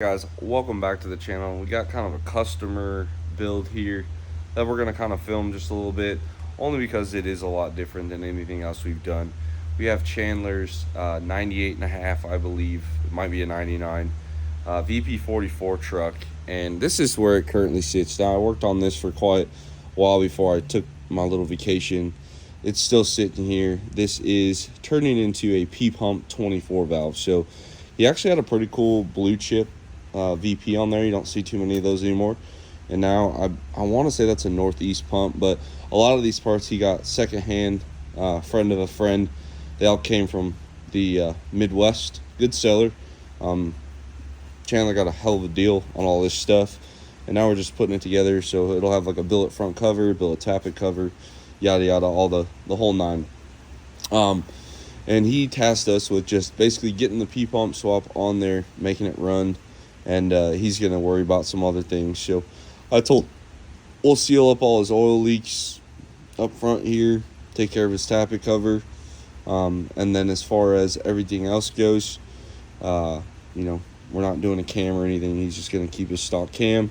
Guys, welcome back to the channel. We got kind of a customer build here that we're going to kind of film just a little bit, only because it is a lot different than anything else we've done. We have Chandler's 98 and a half, I believe. It might be a 99 VP-44 truck, and this is where it currently sits. Now, I worked on this for quite a while before I took my little vacation. It's still sitting here. This is turning into a P-pump 24 valve. So he actually had a pretty cool blue chip VP on there. You don't see too many of those anymore. And now I want to say that's a Northeast pump, but a lot of these parts he got secondhand, friend of a friend. They all came from the Midwest. Good seller. Chandler got a hell of a deal on all this stuff, and now we're just putting it together so it'll have like a billet front cover, billet tappet cover, yada yada, all the whole nine. And he tasked us with just basically getting the P-pump swap on there, making it run, and he's going to worry about some other things. So I told we'll seal up all his oil leaks up front here, take care of his tappet cover, and then as far as everything else goes, we're not doing a cam or anything. He's just going to keep his stock cam,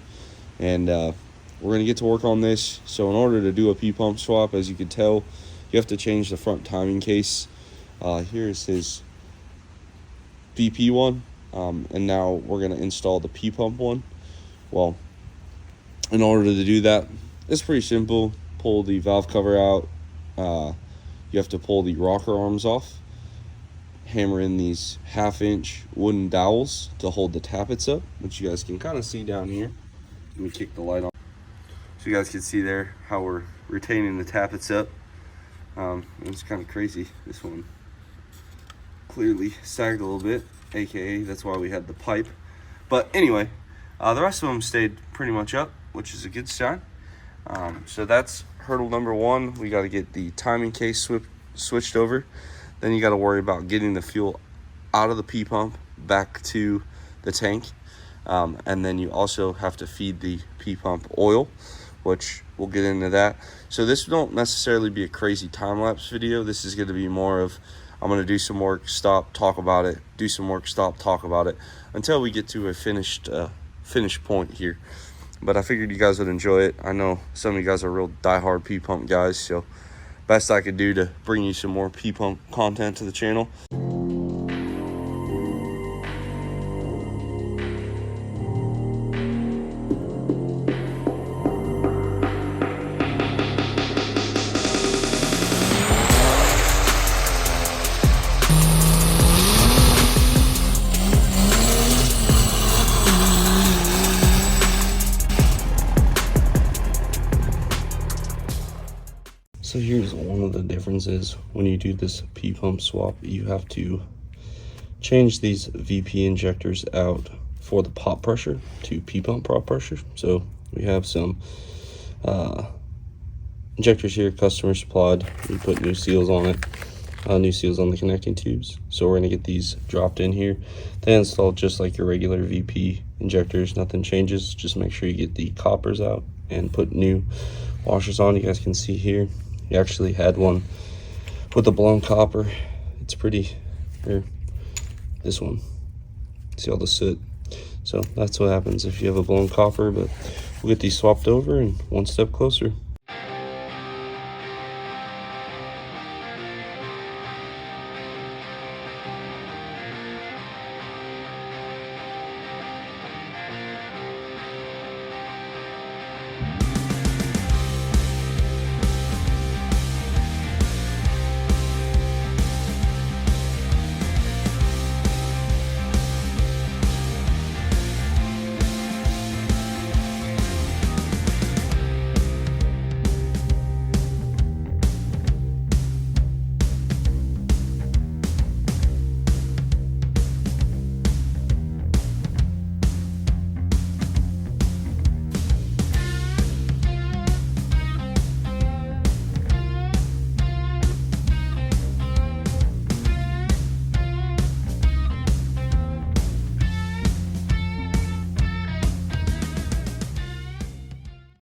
and we're going to get to work on this. So in order to do a P-pump swap, as you can tell, you have to change the front timing case. Here's his VP one, and now we're going to install the P-pump one. Well, in order to do that, it's pretty simple. Pull the valve cover out. You have to pull the rocker arms off. Hammer in these 1/2-inch wooden dowels to hold the tappets up, which you guys can kind of see down here. Let me kick the light on so you guys can see there how we're retaining the tappets up. It's kind of crazy. This one clearly sagged a little bit, aka that's why we had the pipe. But anyway, the rest of them stayed pretty much up, which is a good sign. So that's hurdle number one. We got to get the timing case switched over. Then you got to worry about getting the fuel out of the P-pump back to the tank. And then you also have to feed the P-pump oil, which we'll get into that. So this won't necessarily be a crazy time-lapse video. This is going to be more of, I'm going to do some work, stop, talk about it, do some work, stop, talk about it, until we get to a finished point here. But I figured you guys would enjoy it. I know some of you guys are real diehard P-pump guys, so best I could do to bring you some more P-pump content to the channel. So here's one of the differences when you do this P-pump swap. You have to change these VP injectors out for the pop pressure to P-pump prop pressure. So we have some injectors here, customer supplied. We put new seals on it, new seals on the connecting tubes. So we're gonna get these dropped in here. They install just like your regular VP injectors, nothing changes. Just make sure you get the coppers out and put new washers on. You guys can see here, he actually had one with a blown copper. It's pretty, here, this one, see all the soot. So that's what happens if you have a blown copper, but we'll get these swapped over and one step closer.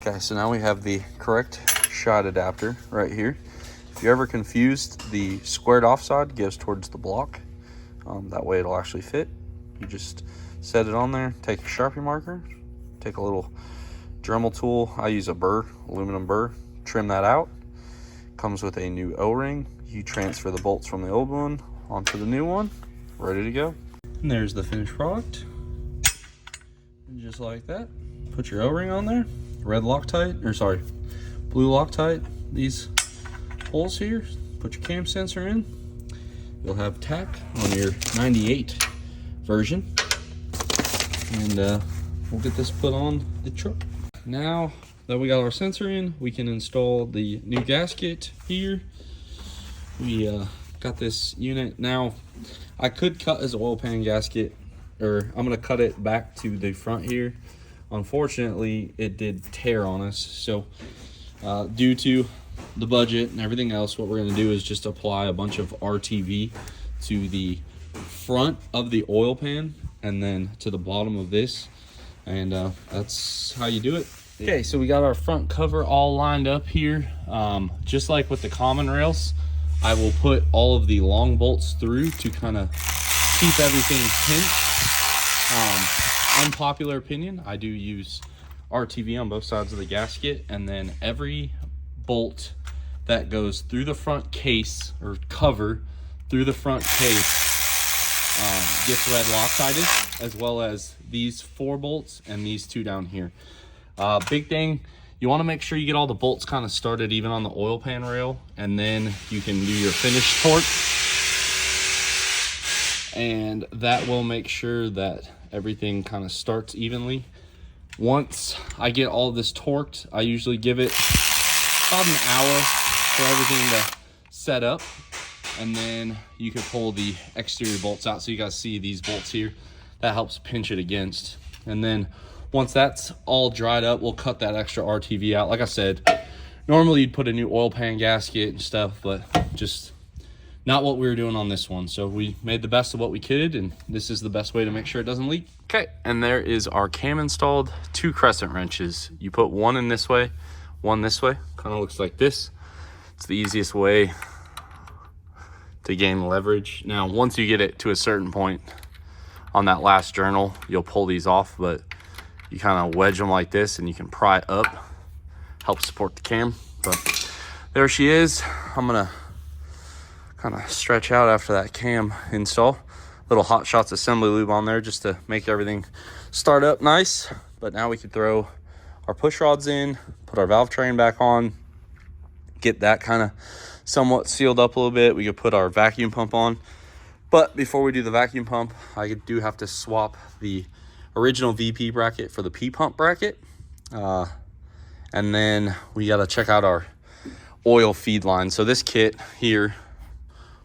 Okay, so now we have the correct shot adapter right here. If you're ever confused, the squared off side goes towards the block. That way it'll actually fit. You just Set it on there, take a Sharpie marker, take a little Dremel tool. I use a burr, aluminum burr, trim that out. Comes with a new O-ring. You transfer the bolts from the old one onto the new one, ready to go. And there's the finished product. And just like that, put your O-ring on there, red Loctite, or sorry, blue Loctite, these holes here, put your cam sensor in. You'll have tack on your 98 version. And we'll get this put on the truck. Now that we got our sensor in, we can install the new gasket here. We got this unit. Now, I could cut his oil pan gasket, or I'm gonna cut it back to the front here. Unfortunately, it did tear on us. So due to the budget and everything else, what we're gonna do is just apply a bunch of RTV to the front of the oil pan and then to the bottom of this. And that's how you do it. Okay, so we got our front cover all lined up here. Just like with the common rails, I will put all of the long bolts through to kind of keep everything pinched. Unpopular opinion, I do use RTV on both sides of the gasket, and then every bolt that goes through the front case or cover through the front case gets red Loctited, as well as these 4 bolts and these 2 down here. Big thing, you want to make sure you get all the bolts kind of started even on the oil pan rail, and then you can do your finish torque, and that will make sure that everything kind of starts evenly. Once I get all this torqued, I usually give it about an hour for everything to set up, and then you can pull the exterior bolts out. So you guys see these bolts here, that helps pinch it against. And then once that's all dried up, we'll cut that extra RTV out. Like I said, normally you'd put a new oil pan gasket and stuff, but just not what we were doing on this one. So we made the best of what we could, and this is the best way to make sure it doesn't leak. Okay, and there is our cam installed. 2 crescent wrenches. You put one in this way, one this way. Kind of looks like this. It's the easiest way to gain leverage. Now, once you get it to a certain point on that last journal, you'll pull these off, but you kind of wedge them like this and you can pry up, help support the cam. But there she is. I'm gonna kind of stretch out after that cam install. Little Hot Shots assembly lube on there just to make everything start up nice. But now we can throw our push rods in, put our valve train back on, get that kind of somewhat sealed up a little bit. We could put our vacuum pump on. But before we do the vacuum pump, I do have to swap the original VP bracket for the P pump bracket. And then we got to check out our oil feed line. So this kit here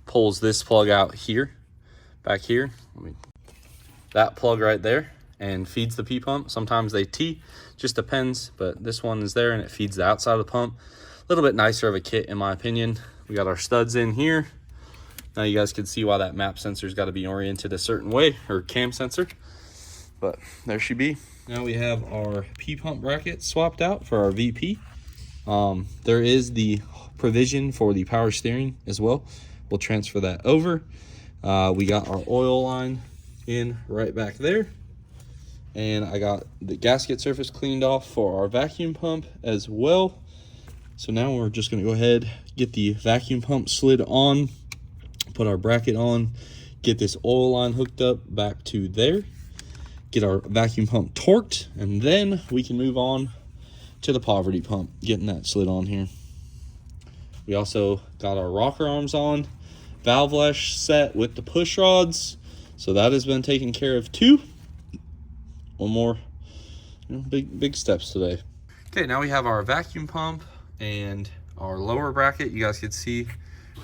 pulls this plug out here, back here. That plug right there, and feeds the P pump. Sometimes they T, just depends, but this one is there and it feeds the outside of the pump. A little bit nicer of a kit in my opinion. We got our studs in here. Now you guys can see why that map sensor's got to be oriented a certain way, or cam sensor. But there she be. Now we have our P pump bracket swapped out for our VP. There is the provision for the power steering as well. We'll transfer that over. We got our oil line in right back there. And I got the gasket surface cleaned off for our vacuum pump as well. So now we're just going to go ahead, get the vacuum pump slid on, put our bracket on, get this oil line hooked up back to there, get our vacuum pump torqued, and then we can move on to the poverty pump, getting that slid on here. We also got our rocker arms on, valve lash set with the push rods, so that has been taken care of too. One more, big steps today. Okay, now we have our vacuum pump and our lower bracket. You guys can see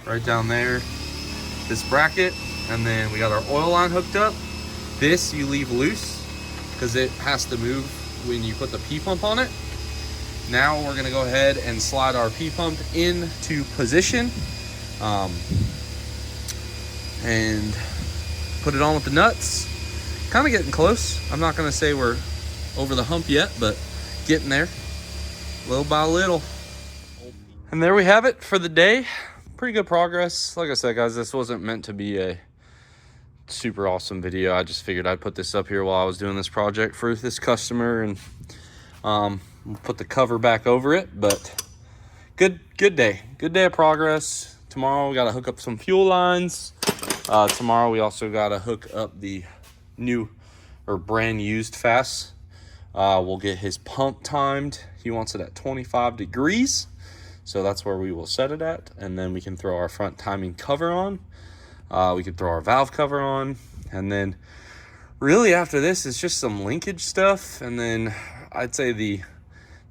right down there this bracket, and then we got our oil line hooked up. This you leave loose because it has to move when you put the P pump on it. Now we're gonna go ahead and slide our P pump into position and put it on with the nuts. Kind of getting close. I'm not gonna say we're over the hump yet, but getting there little by little. And there we have it for the day. Pretty good progress. Like I said, guys, this wasn't meant to be a super awesome video. I just figured I'd put this up here while I was doing this project for this customer, and put the cover back over it. But good day of progress. Tomorrow we got to hook up some fuel lines. Tomorrow we also got to hook up the new or brand used FAS. We'll get his pump timed. He wants it at 25 degrees. So that's where we will set it at. And then we can throw our front timing cover on. We could throw our valve cover on. And then really after this, it's just some linkage stuff. And then I'd say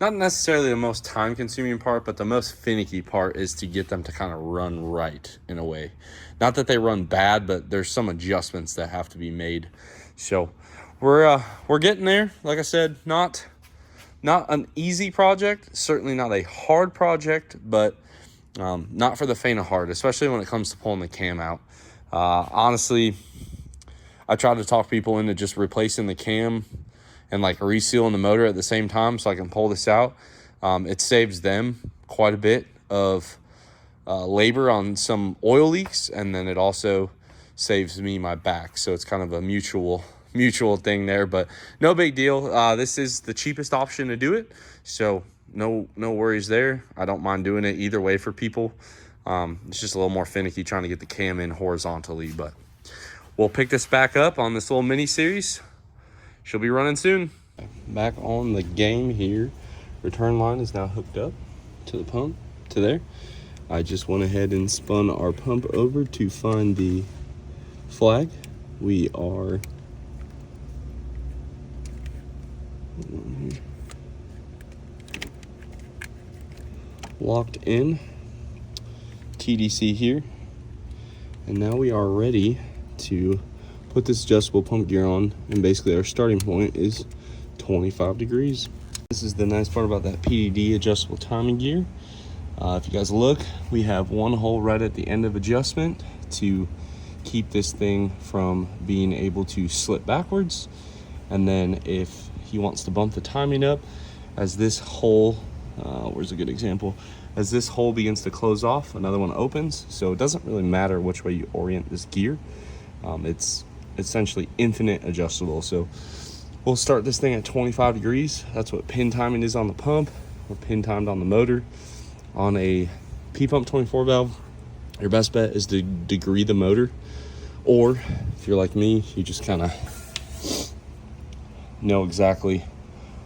not necessarily the most time consuming part, but the most finicky part is to get them to kind of run right in a way. Not that they run bad, but there's some adjustments that have to be made. So we're getting there. Like I said, not an easy project, certainly not a hard project, but not for the faint of heart, especially when it comes to pulling the cam out. Honestly, I try to talk people into just replacing the cam and like resealing the motor at the same time so I can pull this out. It saves them quite a bit of labor on some oil leaks, and then it also saves me my back. So it's kind of a mutual thing there, but no big deal. This is the cheapest option to do it, so no worries there. I don't mind doing it either way for people. It's just a little more finicky trying to get the cam in horizontally, but we'll pick this back up on this little mini series. She'll be running soon. Back on the game here. Return line is now hooked up to the pump to there. I just went ahead and spun our pump over to find the flag. We are locked in TDC here, and now we are ready to put this adjustable pump gear on, and basically our starting point is 25 degrees. This is the nice part about that PDD adjustable timing gear. If you guys look, we have one hole right at the end of adjustment to keep this thing from being able to slip backwards. And then if he wants to bump the timing up, as this hole, where's a good example? As this hole begins to close off, another one opens. So it doesn't really matter which way you orient this gear. It's essentially infinite adjustable. So we'll start this thing at 25 degrees. That's what pin timing is on the pump. We're pin timed on the motor. On a P-Pump 24 valve, your best bet is to degree the motor. Or if you're like me, you just kind of know exactly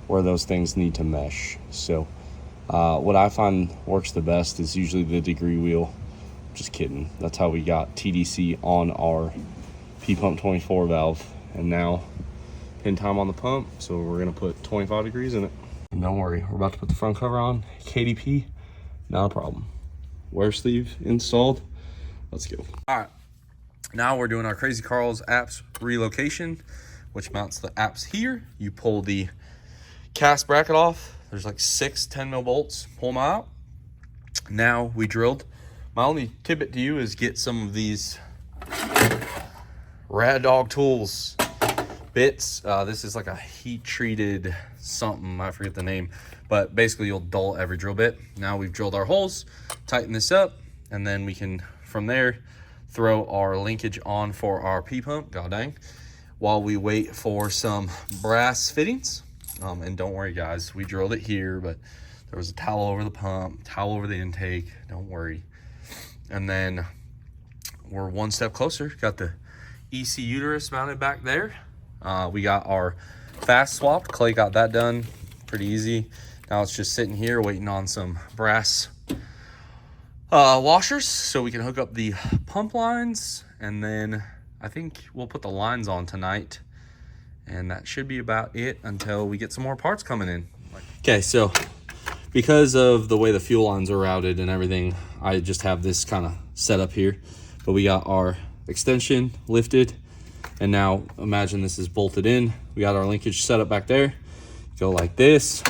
where those things need to mesh. So what I find works the best is usually the degree wheel. Just kidding. That's how we got TDC on our P-Pump 24 valve. And now pin time on the pump, so we're gonna put 25 degrees in it. And don't worry, we're about to put the front cover on. KDP, not a problem. Wear sleeve installed. Let's go. All right, now we're doing our Crazy Carl's apps relocation, which mounts the apps here. You pull the cast bracket off. There's like 6 10 mil bolts. Pull them out. Now we drilled. My only tidbit to you is get some of these Rad Dog Tools bits. This is like a heat treated something, I forget the name, but basically you'll dull every drill bit. Now we've drilled our holes, tighten this up, and then we can from there throw our linkage on for our P-Pump, god dang, while we wait for some brass fittings. And don't worry guys, we drilled it here, but there was a towel over the pump, towel over the intake, don't worry. And then we're one step closer. Got the EC uterus mounted back there. We got our FAS swapped. Clay got that done pretty easy. Now it's just sitting here waiting on some brass washers so we can hook up the pump lines, and then I think we'll put the lines on tonight, and that should be about it until we get some more parts coming in. Okay, so because of the way the fuel lines are routed and everything, I just have this kind of set up here. But we got our extension lifted, and now imagine this is bolted in. We got our linkage set up back there. Go like this.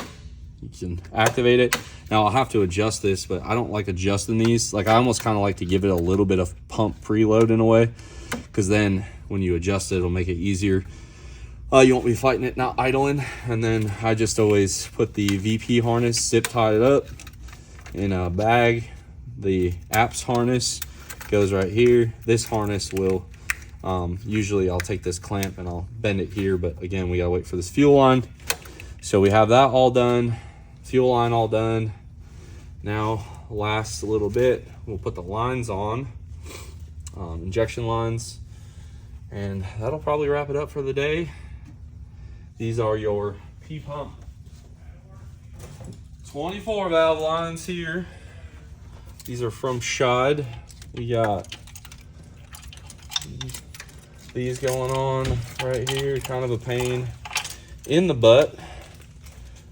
You can activate it. Now I'll have to adjust this, but I don't like adjusting these. Like, I almost kind of like to give it a little bit of pump preload in a way, because then when you adjust it, it'll make it easier. You won't be fighting it not idling. And then I just always put the VP harness, zip tie it up in a bag. The apps harness goes right here. This harness will Usually I'll take this clamp and I'll bend it here, but again, we gotta wait for this fuel line. So we have that all done, fuel line all done. Now, last a little bit, we'll put the lines on, injection lines, and that'll probably wrap it up for the day. These are your P-pump 24 valve lines here. These are from Shod. We got these going on right here, kind of a pain in the butt.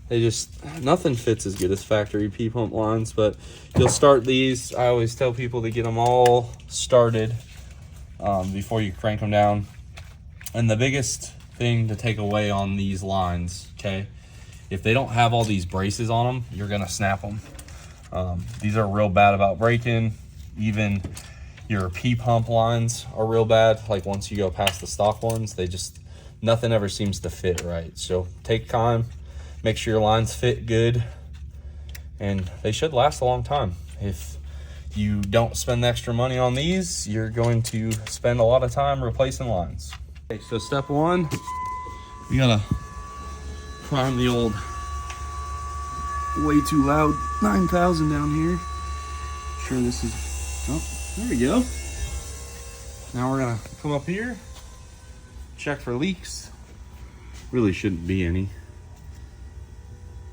They just, nothing fits as good as factory P-pump lines, but you'll start these. I always tell people to get them all started before you crank them down. And the biggest thing to take away on these lines, okay, if they don't have all these braces on them, you're gonna snap them. These are real bad about breaking. Even your P-pump lines are real bad. Like once you go past the stock ones, they just, nothing ever seems to fit right. So take time, make sure your lines fit good, and they should last a long time. If you don't spend the extra money on these, you're going to spend a lot of time replacing lines. Okay, so step one, we gotta prime the old way too loud 9000 down here. Sure, this is, oh, there we go. Now we're gonna come up here, check for leaks. Really shouldn't be any.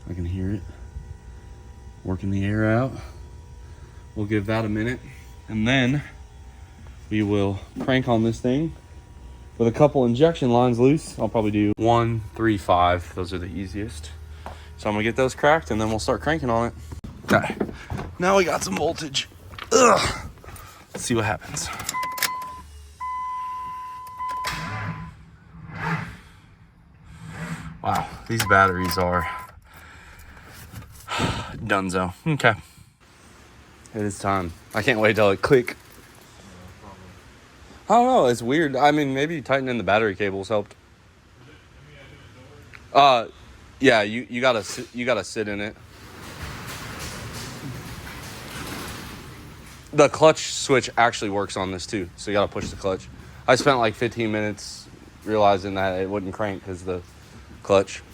I can hear it working the air out. We'll give that a minute, and then we will crank on this thing with a couple injection lines loose. I'll probably do 1, 3, 5. Those are the easiest. So I'm gonna get those cracked, and then we'll start cranking on it. Okay, now we got some voltage. Ugh. Let's see what happens. Wow, these batteries are donezo. Okay. It is time. I can't wait till it click. I don't know, it's weird. I mean, maybe tightening the battery cables helped. Yeah, you gotta sit in it. The clutch switch actually works on this too, so you gotta push the clutch. I spent like 15 minutes realizing that it wouldn't crank because the clutch.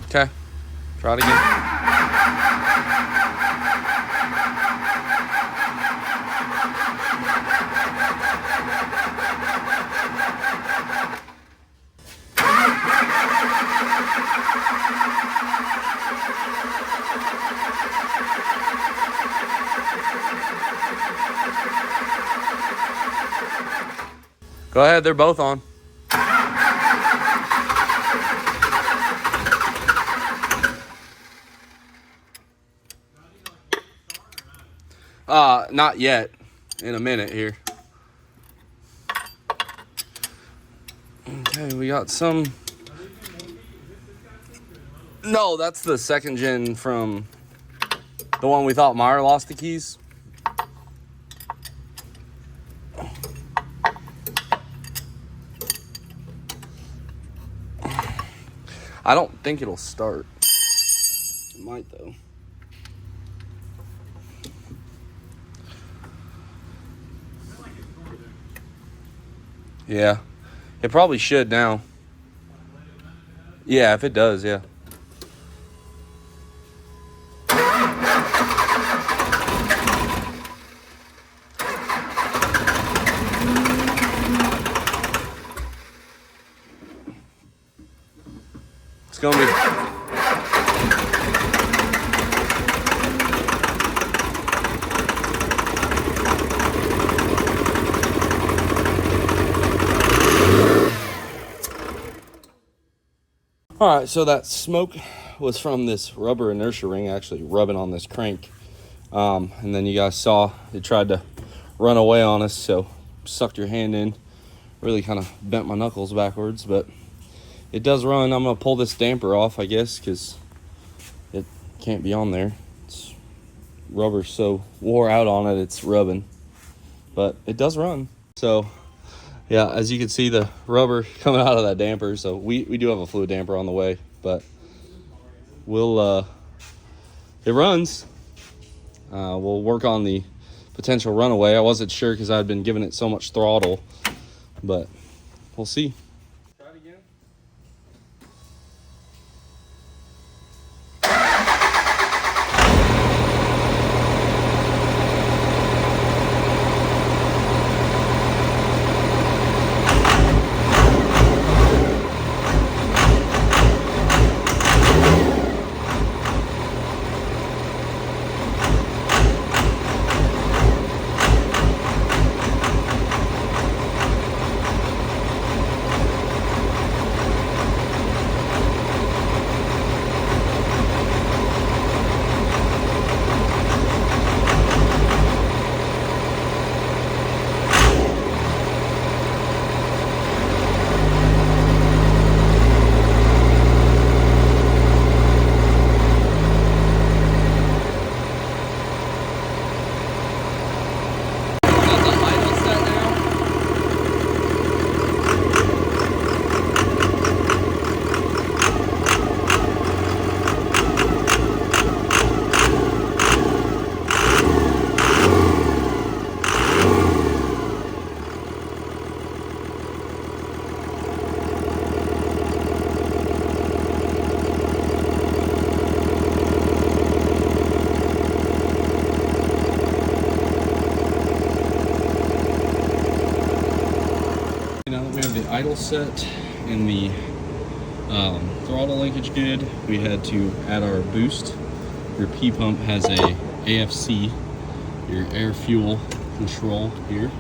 Okay, try it again. Go ahead, they're both on. Not yet. In a minute here. Okay, we got some. No, that's the second gen from the one we thought Meyer lost the keys. I don't think it'll start. It might though. Yeah, it probably should now. Yeah, if it does, yeah. It's gonna be. All right, so that smoke was from this rubber inertia ring actually rubbing on this crank. And then you guys saw it tried to run away on us, so sucked your hand in. Really kind of bent my knuckles backwards, but it does run. I'm gonna pull this damper off, I guess, because it can't be on there. It's rubber so wore out on it, it's rubbing. But it does run. So yeah, as you can see, the rubber coming out of that damper. So we do have a fluid damper on the way, but we'll it runs. We'll work on the potential runaway. I wasn't sure because I had been giving it so much throttle, but we'll see. Try it again. Now that we have the idle set and the throttle linkage good, we had to add our boost. Your P pump has a AFC, your air fuel control here,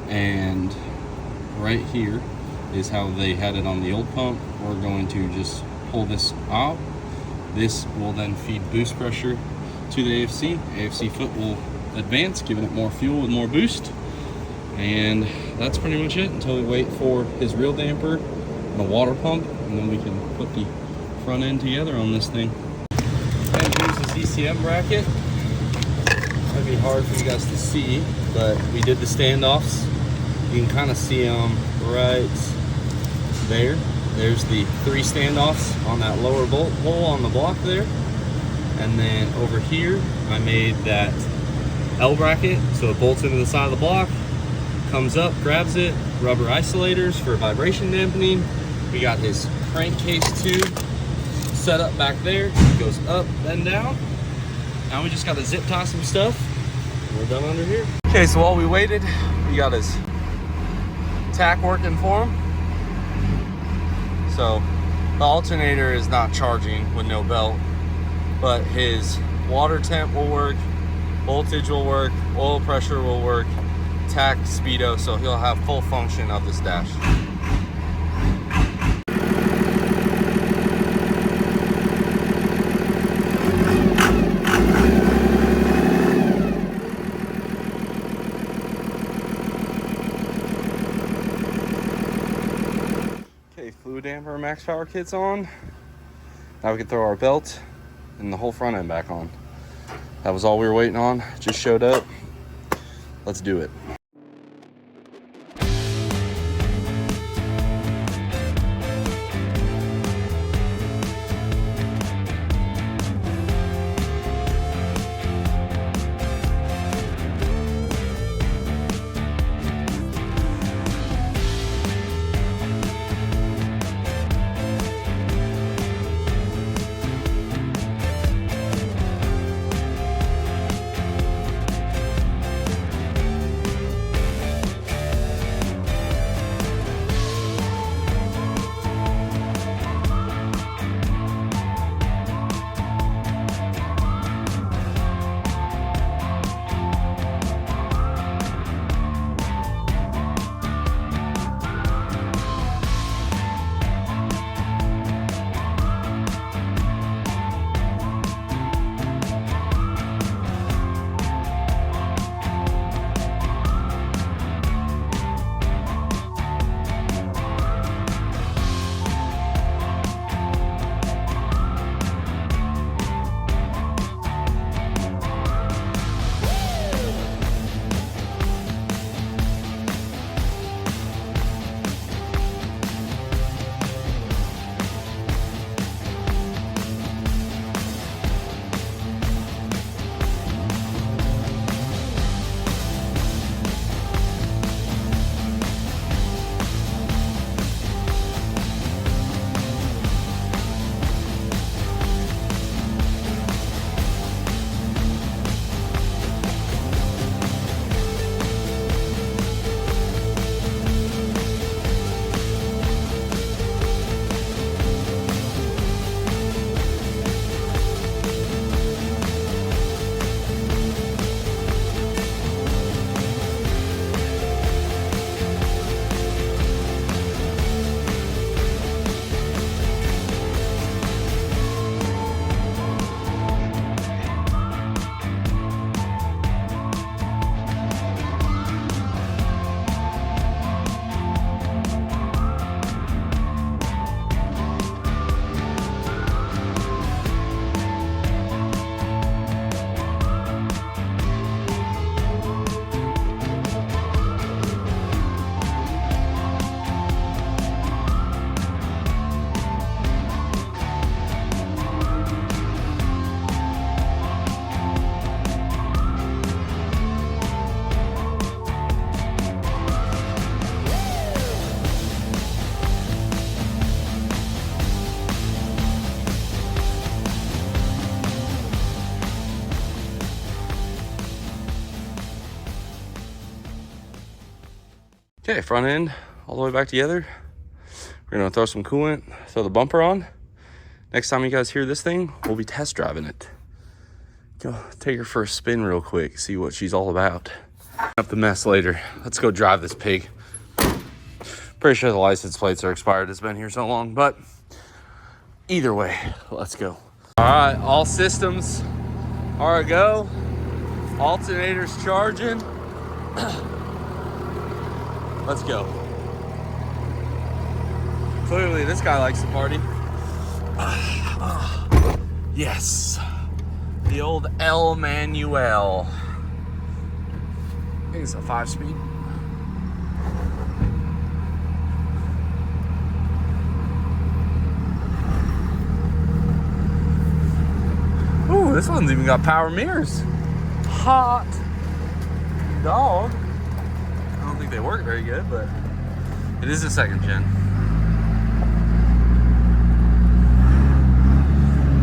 and right here is how they had it on the old pump. We're going to just pull this out. This will then feed boost pressure to the AFC. AFC foot will advance, giving it more fuel with more boost. And that's pretty much it until we wait for his real damper and a water pump, and then we can put the front end together on this thing. And here's his ECM bracket. Might be hard for you guys to see, but we did the standoffs. You can kind of see them right there. There's the 3 standoffs on that lower bolt hole on the block there. And then over here, I made that L bracket, so it bolts into the side of the block, comes up, grabs it, rubber isolators for vibration dampening. We got his crankcase tube set up back there. It goes up, then down. Now we just got to zip tie some stuff. We're done under here. Okay, so while we waited, we got his tack working for him. So the alternator is not charging with no belt, but his water temp will work, voltage will work, oil pressure will work, tack, speedo, so he'll have full function of this dash. Okay, fluid damper max power kit's on. Now we can throw our belt and the whole front end back on. That was all we were waiting on. Just showed up. Let's do it. Okay, front end all the way back together. We're gonna throw some coolant, throw the bumper on. Next time you guys hear this thing, we'll be test driving it. Go take her for a spin real quick, see what she's all about. Up the mess later. Let's go drive this pig. Pretty sure the license plates are expired. It's been here so long, but either way, let's go. All right, all systems are a go. Alternator's charging. Let's go. Clearly, this guy likes to party. Yes. The old El Manuel. I think it's a 5-speed. Ooh, this one's even got power mirrors. Hot dog. I don't think they work very good, but it is a 2nd gen.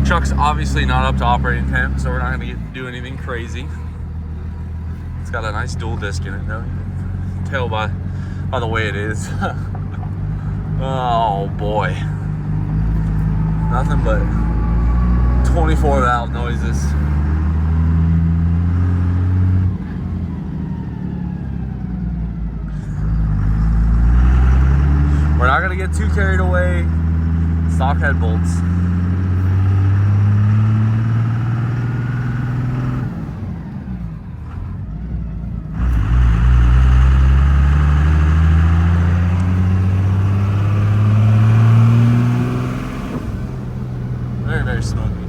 Truck's obviously not up to operating temp, so we're not gonna do anything crazy. It's got a nice dual disc in it though. You can tell by the way it is. Oh boy. Nothing but 24 valve noises. We're not gonna get too carried away. Stock head bolts. Very smoky.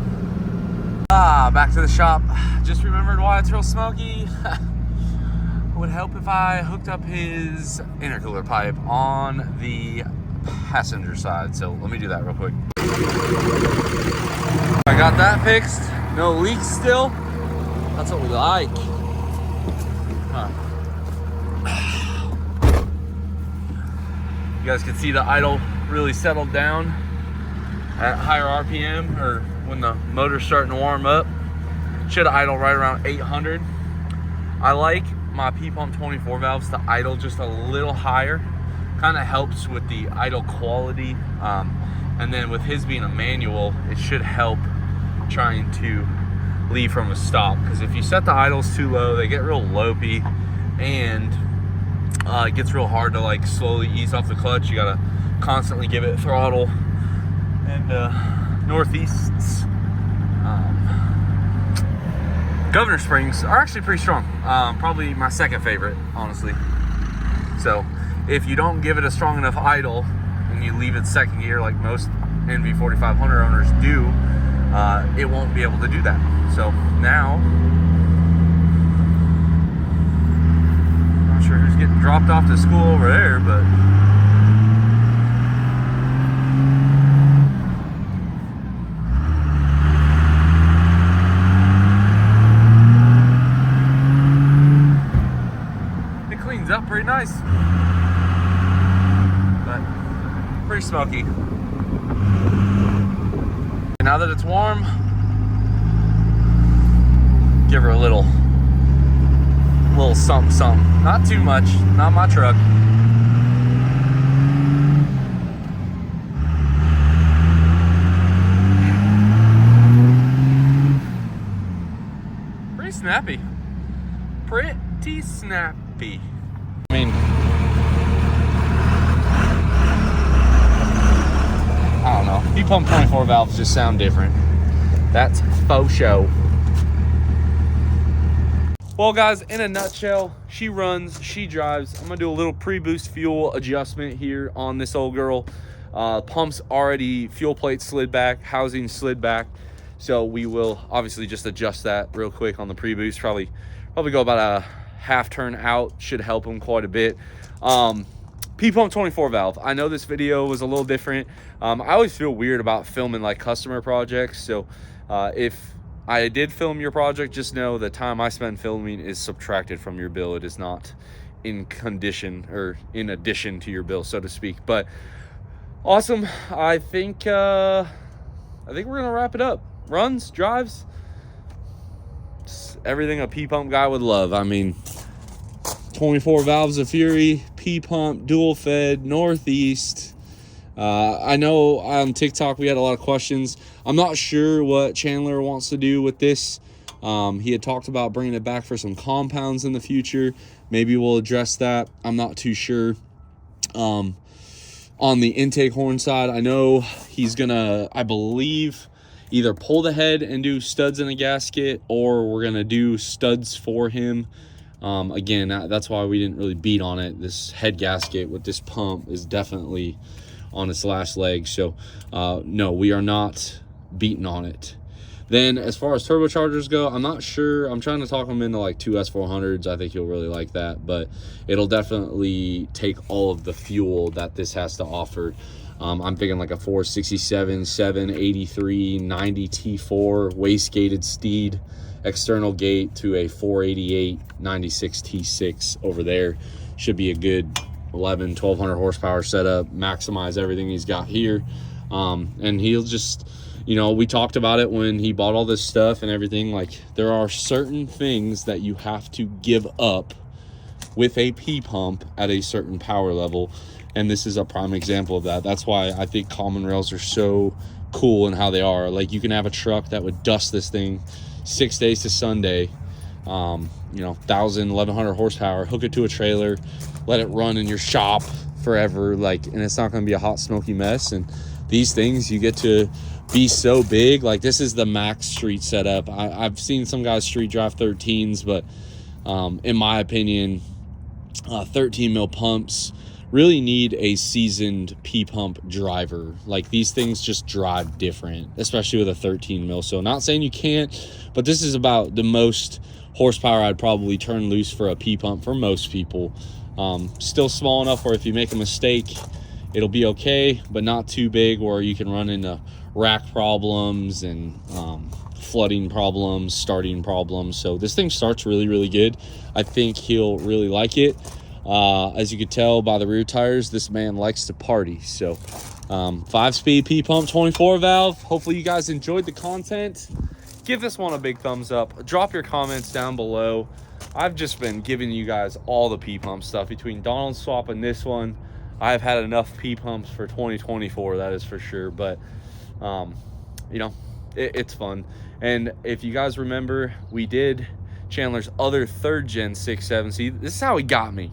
Back to the shop. Just remembered why it's real smoky. It would help if I hooked up his intercooler pipe on the passenger side. So let me do that real quick. I got that fixed. No leaks still. That's what we like. Huh. You guys can see the idle really settled down at higher RPM, or when the motor's starting to warm up. Should idle right around 800. I like my P-Pump 24 valves to idle just a little higher. Kind of helps with the idle quality. And then with his being a manual, it should help trying to leave from a stop. Because if you set the idles too low, they get real lopey, and it gets real hard to like slowly ease off the clutch. You gotta constantly give it throttle. And Northeast's governor springs are actually pretty strong. Probably my 2nd favorite, honestly. So if you don't give it a strong enough idle and you leave it 2nd gear like most NV4500 owners do, it won't be able to do that. So now, not sure who's getting dropped off to school over there, but up pretty nice, but pretty smoky. Now that it's warm, give her a little something something. Not too much, not my truck. Pretty snappy. Pretty snappy. I mean, I don't know. P-Pump 24 valves just sound different. That's faux show. Well, guys, in a nutshell, she runs, she drives. I'm gonna do a little pre-boost fuel adjustment here on this old girl. Pump's already, fuel plate slid back, housing slid back. So we will obviously just adjust that real quick on the pre-boost. Probably go about a half turn out, should help them quite a bit. P-Pump 24 valve. I know this video was a little different. I always feel weird about filming like customer projects. So if I did film your project, just know the time I spend filming is subtracted from your bill. It is not in condition or in addition to your bill, so to speak. But awesome. I think we're gonna wrap it up. Runs, drives, just everything a P-Pump guy would love. I mean, 24 valves of Fury, P-pump, dual fed, Northeast. I know on TikTok we had a lot of questions. I'm not sure what Chandler wants to do with this. He had talked about bringing it back for some compounds in the future. Maybe we'll address that. I'm not too sure. On the intake horn side, I know he's gonna, I believe, either pull the head and do studs in a gasket, or we're gonna do studs for him. Again, that's why we didn't really beat on it. This head gasket with this pump is definitely on its last leg. So no, we are not beating on it. Then as far as turbochargers go, I'm not sure. I'm trying to talk him into like two S400s. I think he'll really like that, but it'll definitely take all of the fuel that this has to offer. I'm thinking like a 467, 783, 90 T4 waist-gated steed external gate to a 488, 96 T6 over there. Should be a good 1,200 horsepower setup, maximize everything he's got here. And he'll just, you know, we talked about it when he bought all this stuff and everything. Like, there are certain things that you have to give up with a P-pump at a certain power level, and this is a prime example of that. That's why I think common rails are so cool in how they are. Like, you can have a truck that would dust this thing 6 days to Sunday, you know, 1,000, 1,100 horsepower, hook it to a trailer, let it run in your shop forever, like, and it's not going to be a hot, smoky mess. And these things, you get to be so big. Like, this is the max street setup. I've seen some guys street drive 13s, but in my opinion, 13 mil pumps really need a seasoned P-pump driver. Like, these things just drive different, especially with a 13 mil. So not saying you can't, but this is about the most horsepower I'd probably turn loose for a P-pump for most people. Still small enough where if you make a mistake, it'll be okay, but not too big where you can run into rack problems and flooding problems, starting problems. So this thing starts really, really good. I think he'll really like it. As you could tell by the rear tires, this man likes to party. So 5-speed P-pump, 24 valve. Hopefully you guys enjoyed the content. Give this one a big thumbs up. Drop your comments down below. I've just been giving you guys all the P-pump stuff. Between Donald Swap and this one, I've had enough P-pumps for 2024, that is for sure. But you know, it's fun. And if you guys remember, we did Chandler's other 3rd gen 6.7. See, this is how he got me.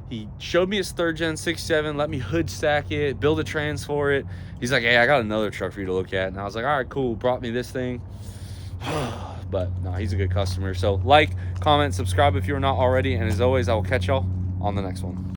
He showed me his 3rd gen 6.7, let me hood stack it, build a trans for it. He's like, hey, I got another truck for you to look at. And I was like, all right, cool. Brought me this thing. But no, he's a good customer. So like, comment, subscribe if you're not already. And as always, I will catch y'all on the next one.